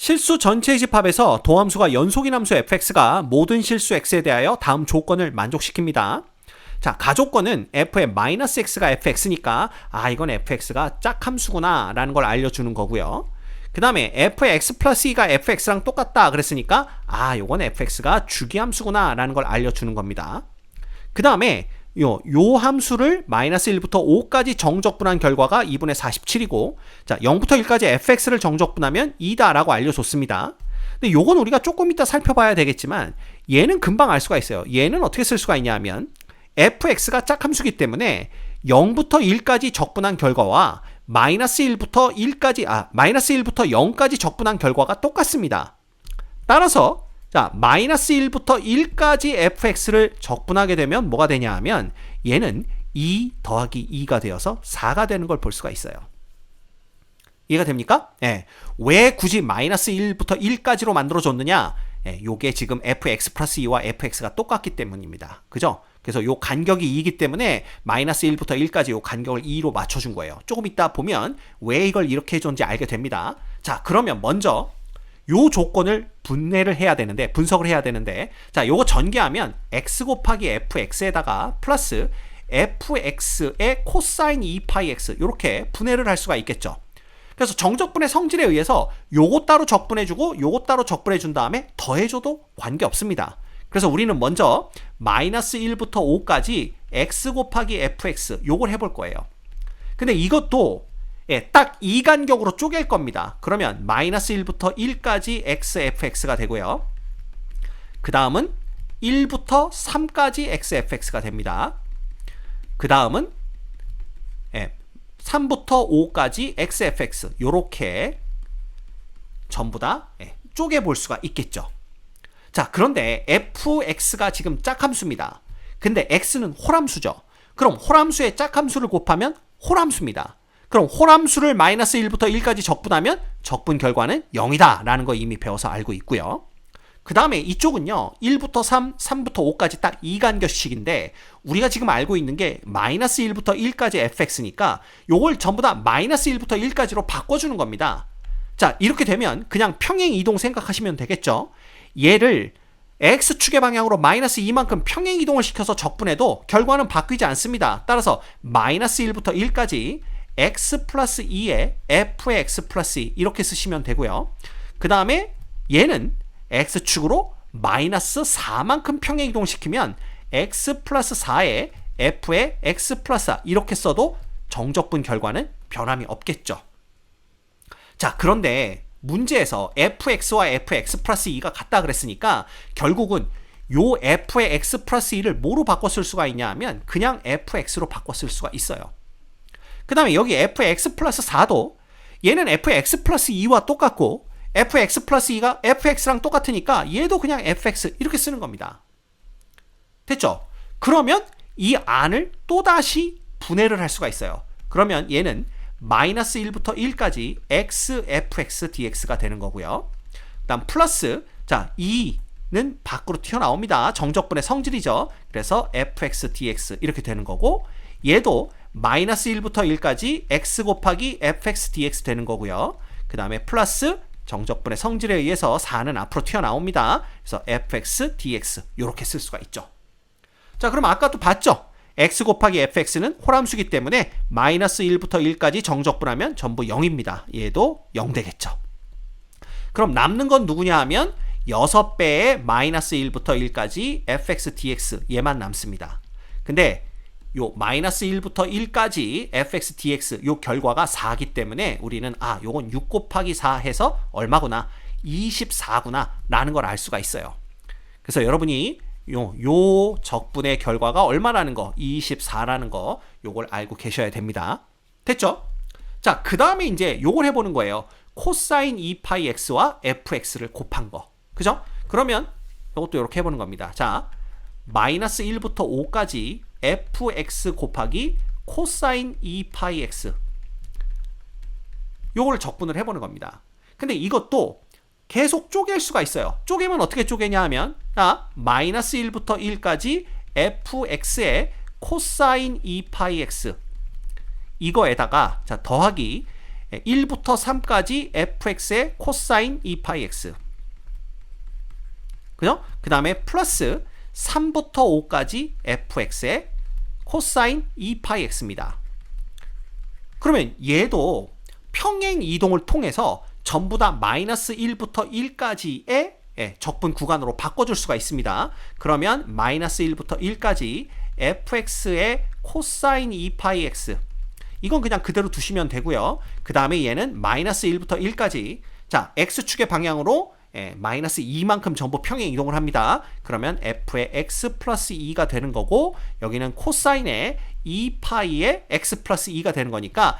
실수 전체 집합에서 도함수가 연속인 함수 fx가 모든 실수 x에 대하여 다음 조건을 만족시킵니다. 자, 가조건은 f의 마이너스 x가 fx니까 이건 fx가 짝함수구나 라는 걸 알려주는 거고요. 그 다음에 f의 x 플러스 2가 fx랑 똑같다 그랬으니까 요건 fx가 주기함수구나 라는 걸 알려주는 겁니다. 그 다음에 요 함수를 마이너스 1부터 5까지 정적분한 결과가 2분의 47이고, 자, 0부터 1까지 fx를 정적분하면 2다 라고 알려줬습니다. 근데 요건 우리가 조금 이따 살펴봐야 되겠지만 얘는 금방 알 수가 있어요. 얘는 어떻게 쓸 수가 있냐 하면 fx가 짝함수기 때문에 0부터 1까지 적분한 결과와 마이너스 1부터 0까지 적분한 결과가 똑같습니다. 따라서 자, 마이너스 1부터 1까지 fx를 적분하게 되면 뭐가 되냐 하면 얘는 2 더하기 2가 되어서 4가 되는 걸 볼 수가 있어요. 이해가 됩니까? 왜 굳이 마이너스 1부터 1까지로 만들어줬느냐? 요게 지금 fx 플러스 2와 fx가 똑같기 때문입니다. 그죠? 그래서 요 간격이 2이기 때문에 마이너스 1부터 1까지 요 간격을 2로 맞춰준 거예요. 조금 이따 보면 왜 이걸 이렇게 해줬는지 알게 됩니다. 자, 그러면 먼저 요 조건을 분석을 해야 되는데, 자, 요거 전개하면 x 곱하기 fx에다가 플러스 fx의 코사인 2파이x 요렇게 분해를 할 수가 있겠죠. 그래서 정적분의 성질에 의해서 요거 따로 적분해주고 요거 따로 적분해준 다음에 더해줘도 관계없습니다. 그래서 우리는 먼저 마이너스 1부터 5까지 x 곱하기 fx 요걸 해볼 거예요. 근데 이것도 딱 이 간격으로 쪼갤 겁니다. 그러면 마이너스 1부터 1까지 xfx가 되고요. 그 다음은 1부터 3까지 xfx가 됩니다. 그 다음은 3부터 5까지 xfx 요렇게 전부 다 쪼개 볼 수가 있겠죠. 자, 그런데 fx가 지금 짝함수입니다. 근데 x는 홀함수죠. 그럼 홀함수의 짝함수를 곱하면 홀함수입니다. 그럼 홀함수를 마이너스 1부터 1까지 적분하면 적분 결과는 0이다 라는 거 이미 배워서 알고 있고요. 그 다음에 이쪽은요 1부터 3, 3부터 5까지 딱 2간격씩인데 우리가 지금 알고 있는 게 마이너스 1부터 1까지 fx니까 요걸 전부 다 마이너스 1부터 1까지로 바꿔주는 겁니다. 자, 이렇게 되면 그냥 평행 이동 생각하시면 되겠죠. 얘를 x축의 방향으로 마이너스 2만큼 평행 이동을 시켜서 적분해도 결과는 바뀌지 않습니다. 따라서 마이너스 1부터 1까지 x 플러스 2에 f의 x 플러스 2 이렇게 쓰시면 되고요. 그 다음에 얘는 x축으로 마이너스 4만큼 평행 이동시키면 x 플러스 4에 f의 x 플러스 4 이렇게 써도 정적분 결과는 변함이 없겠죠. 자, 그런데 문제에서 fx와 fx 플러스 2가 같다 그랬으니까 결국은 요 f의 x 플러스 2를 뭐로 바꿔 쓸 수가 있냐 하면 그냥 fx로 바꿔 쓸 수가 있어요. 그 다음에 여기 f의 x 플러스 4도 얘는 f의 x 플러스 2와 똑같고 f의 x 플러스 2가 fx랑 똑같으니까 얘도 그냥 fx 이렇게 쓰는 겁니다. 됐죠? 그러면 이 안을 또다시 분해를 할 수가 있어요. 그러면 얘는 마이너스 1부터 1까지 x fx dx가 되는 거고요. 그 다음 플러스, 자, 2는 밖으로 튀어나옵니다. 정적분의 성질이죠. 그래서 fx dx 이렇게 되는 거고, 얘도 마이너스 1부터 1까지 x 곱하기 fx dx 되는 거고요. 그 다음에 플러스 정적분의 성질에 의해서 4는 앞으로 튀어나옵니다. 그래서 fx dx 이렇게 쓸 수가 있죠. 자, 그럼 아까 또 봤죠? x 곱하기 fx는 홀함수기 때문에 마이너스 1부터 1까지 정적분하면 전부 0입니다. 얘도 0 되겠죠. 그럼 남는 건 누구냐 하면 6배의 마이너스 1부터 1까지 fx dx 얘만 남습니다. 근데 요 마이너스 1부터 1까지 fx dx 요 결과가 4기 때문에 우리는 요건 6 곱하기 4 해서 얼마구나 24구나 라는 걸 알 수가 있어요. 그래서 여러분이 요 적분의 결과가 얼마라는 거 24라는 거 요걸 알고 계셔야 됩니다. 됐죠? 자, 그 다음에 이제 요걸 해보는 거예요. 코사인 2파이 x와 fx를 곱한 거. 그죠? 그러면 요것도 이렇게 해보는 겁니다. 자, 마이너스 1부터 5까지 fx 곱하기 코사인 2파이 x 요거를 적분을 해보는 겁니다. 근데 이것도 계속 쪼갤 수가 있어요. 쪼개면 어떻게 쪼개냐 하면 마이너스 1부터 1까지 fx의 코사인 2파이 x 이거에다가 자 더하기 1부터 3까지 fx의 코사인 2파이 x. 그죠? 그 다음에 플러스 3부터 5까지 fx의 코사인 2파이 x입니다. 그러면 얘도 평행 이동을 통해서 전부 다 마이너스 1부터 1까지의 적분 구간으로 바꿔줄 수가 있습니다. 그러면 마이너스 1부터 1까지 fx의 코사인 2파이 x, 이건 그냥 그대로 두시면 되고요. 그 다음에 얘는 마이너스 1부터 1까지, 자 x축의 방향으로 마이너스 2만큼 전부 평행 이동을 합니다. 그러면 f의 x 플러스 2가 되는 거고, 여기는 코사인의 2파이의 x 플러스 2가 되는 거니까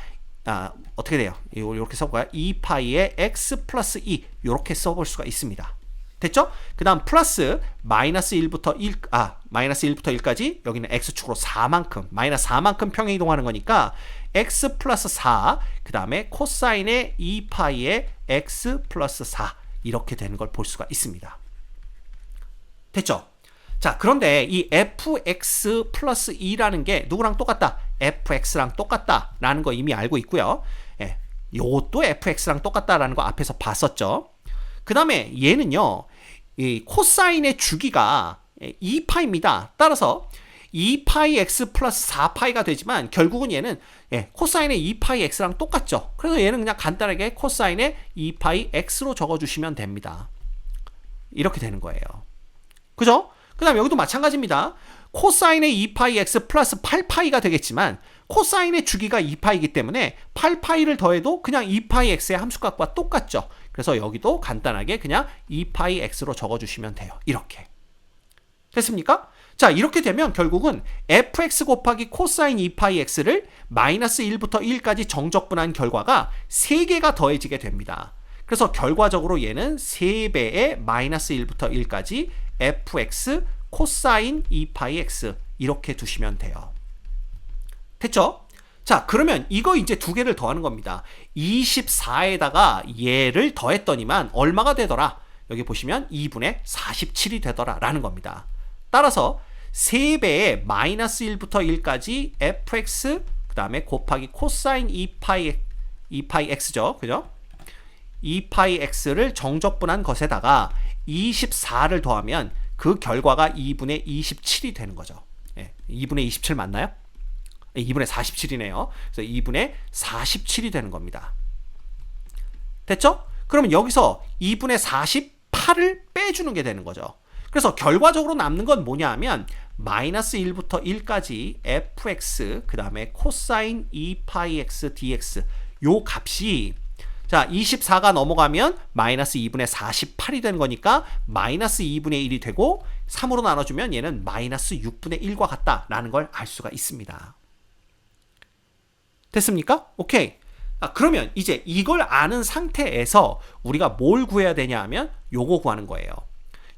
어떻게 돼요? 이렇게 써볼까요? 2파이의 x 플러스 2 이렇게 써볼 수가 있습니다. 됐죠? 그 다음 플러스 마이너스 1부터 1까지, 여기는 x축으로 4만큼, 마이너스 4만큼 평행 이동하는 거니까 x 플러스 4, 그 다음에 코사인의 2파이의 x 플러스 4 이렇게 되는 걸 볼 수가 있습니다. 됐죠? 자, 그런데 이 fx 플러스 2라는 게 누구랑 똑같다? fx랑 똑같다라는 거 이미 알고 있고요. 요것도 fx랑 똑같다라는 거 앞에서 봤었죠. 그 다음에 얘는요, 이 코사인의 주기가 2파입니다. 따라서 2파이 x 플러스 4파이가 되지만 결국은 얘는 코사인의 2파이 x랑 똑같죠. 그래서 얘는 그냥 간단하게 코사인의 2파이 x로 적어주시면 됩니다. 이렇게 되는 거예요. 그죠? 그 다음 여기도 마찬가지입니다. 코사인의 2파이 x 플러스 8파이가 되겠지만 코사인의 주기가 2파이기 때문에 8파이를 더해도 그냥 2파이 x의 함수값과 똑같죠. 그래서 여기도 간단하게 그냥 2파이 x로 적어주시면 돼요. 이렇게. 됐습니까? 자, 이렇게 되면 결국은 fx 곱하기 코사인 2파이 x를 마이너스 1부터 1까지 정적분한 결과가 3개가 더해지게 됩니다. 그래서 결과적으로 얘는 3배의 마이너스 1부터 1까지 fx 코사인 2파이 x 이렇게 두시면 돼요. 됐죠? 자, 그러면 이거 이제 두 개를 더하는 겁니다. 24에다가 얘를 더했더니만 얼마가 되더라? 여기 보시면 2분의 47이 되더라 라는 겁니다. 따라서 3배의 마이너스 1부터 1까지 fx 그 다음에 곱하기 코사인 2파이 x죠. 그죠? 2파이 x를 정적분한 것에다가 24를 더하면 그 결과가 2분의 27이 되는 거죠. 2분의 27 맞나요? 2분의 47이네요. 그래서 2분의 47이 되는 겁니다. 됐죠? 그러면 여기서 2분의 48을 빼주는 게 되는 거죠. 그래서 결과적으로 남는 건 뭐냐 하면 마이너스 1부터 1까지 fx 그 다음에 코사인 2파이 x dx 요 값이, 자 24가 넘어가면 마이너스 2분의 48이 되는 거니까 마이너스 2분의 1이 되고 3으로 나눠주면 얘는 마이너스 6분의 1과 같다라는 걸 알 수가 있습니다. 됐습니까? 오케이. 그러면 이제 이걸 아는 상태에서 우리가 뭘 구해야 되냐 하면 요거 구하는 거예요.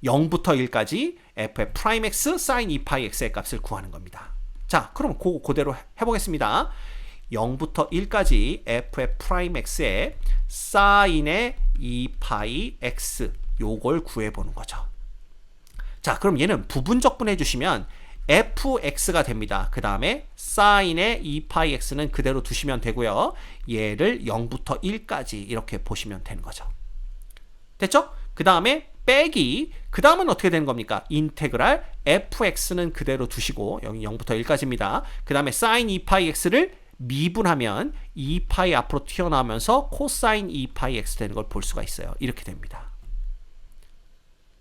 0부터 1까지 f의 프라임 x 사인 2파이 x의 값을 구하는 겁니다. 자, 그럼 그대로 해보겠습니다. 0부터 1까지 f의 프라임 x의 사인의 2파이 x 요걸 구해보는 거죠. 자, 그럼 얘는 부분적분 해주시면 fx가 됩니다. 그 다음에 사인의 2파이 x는 그대로 두시면 되고요. 얘를 0부터 1까지 이렇게 보시면 되는 거죠. 됐죠? 그 다음에 빼기, 그 다음은 어떻게 되는 겁니까? 인테그랄 fx는 그대로 두시고 여기 0부터 1까지입니다. 그 다음에 사인 2파이 x를 미분하면 2파이 앞으로 튀어나오면서 코사인 2파이 x 되는 걸 볼 수가 있어요. 이렇게 됩니다.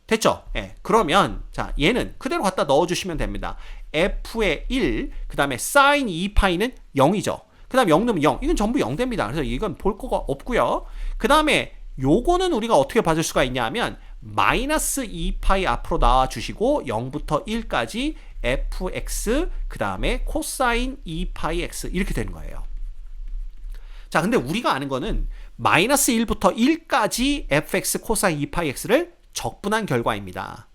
됐죠? 그러면 자 얘는 그대로 갖다 넣어주시면 됩니다. f의 1, 그 다음에 사인 2파이는 0이죠. 그 다음에 0 넣으면 0, 이건 전부 0 됩니다. 그래서 이건 볼 거가 없고요. 그 다음에 요거는 우리가 어떻게 받을 수가 있냐 하면 마이너스 2파이 앞으로 나와주시고 0부터 1까지 fx 그 다음에 코사인 2파이 x 이렇게 되는 거예요. 자, 근데 우리가 아는 거는 마이너스 1부터 1까지 fx 코사인 2파이 x를 적분한 결과입니다.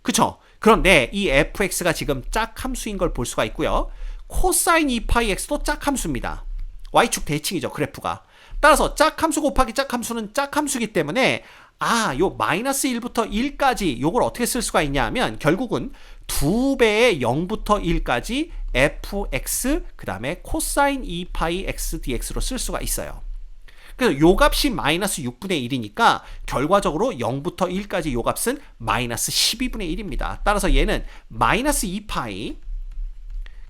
그쵸? 그런데 이 fx가 지금 짝함수인 걸 볼 수가 있고요. 코사인 2파이 x도 짝함수입니다. y축 대칭이죠, 그래프가. 따라서 짝함수 곱하기 짝함수는 짝함수이기 때문에 요 마이너스 1부터 1까지 요걸 어떻게 쓸 수가 있냐 하면 결국은 2배의 0부터 1까지 fx 그 다음에 코사인 2파이 x dx로 쓸 수가 있어요. 그래서 요 값이 마이너스 6분의 1이니까 결과적으로 0부터 1까지 요 값은 마이너스 12분의 1입니다. 따라서 얘는 마이너스 2파이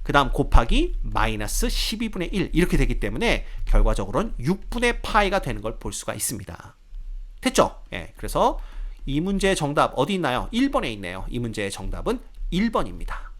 그 다음 곱하기 마이너스 12분의 1 이렇게 되기 때문에 결과적으로는 6분의 파이가 되는 걸 볼 수가 있습니다. 됐죠? 예, 그래서 이 문제의 정답 어디 있나요? 1번에 있네요. 이 문제의 정답은 1번입니다.